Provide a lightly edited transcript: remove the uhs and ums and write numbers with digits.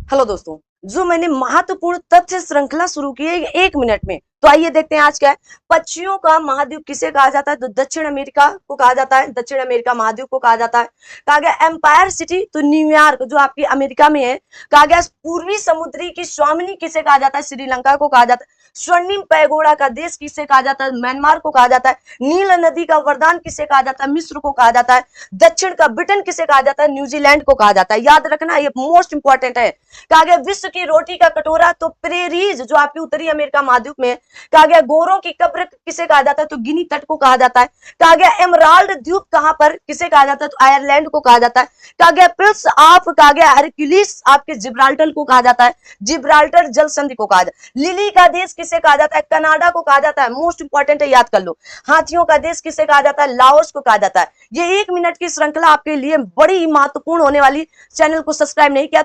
Hello दोस्तों, जो मैंने महत्वपूर्ण तथ्य श्रृंखला शुरू की है 1 मिनट में, तो आइए देखते हैं आज क्या है। पक्षियों का महाद्वीप किसे कहा जाता है? तो दक्षिण अमेरिका को कहा जाता है। दक्षिण अमेरिका महाद्वीप को कहा जाता है। कहा गया एम्पायर सिटी, तो न्यूयॉर्क जो आपकी अमेरिका में है। कहा गया पूर्वी समुद्री की स्वामिनी किसे कहा जाता है? श्रीलंका को कहा जाता है। स्वर्णिम पैगोडा का देश किसे कहा जाता है? म्यांमार को कहा जाता है। नील नदी का वरदान किसे कहा जाता है? मिस्र को कहा जाता है। दक्षिण का ब्रिटेन किसे कहा जाता है? न्यूजीलैंड को कहा जाता है। याद रखना, ये मोस्ट इंपॉर्टेंट है। कहा गया विश्व की रोटी का कटोरा, तो प्रेरीज जो आपकी उत्तरी अमेरिका महाद्वीप में है। कहा गया गोरों की कब्र किसे कहा जाता है? तो गिनी तट को कहा जाता है। कहा गया एमराल्ड द्वीप कहां पर किसे कहा जाता है? तो आयरलैंड को कहा जाता है। कहा गया पिल्स ऑफ, कहा गया हरक्यूलिस आपके जिब्राल्टर को कहा जाता है। जिब्राल्टर जल संधि को कहा जाता है। लिली का देश किसे कहा जाता है? कनाडा को कहा जाता है। मोस्ट इंपॉर्टेंट है, याद कर लो। हाथियों का देश किसे कहा जाता है? लाओस को कहा जाता है। ये 1 मिनट की श्रृंखला आपके लिए बड़ी महत्वपूर्ण होने वाली। चैनल को सब्सक्राइब नहीं किया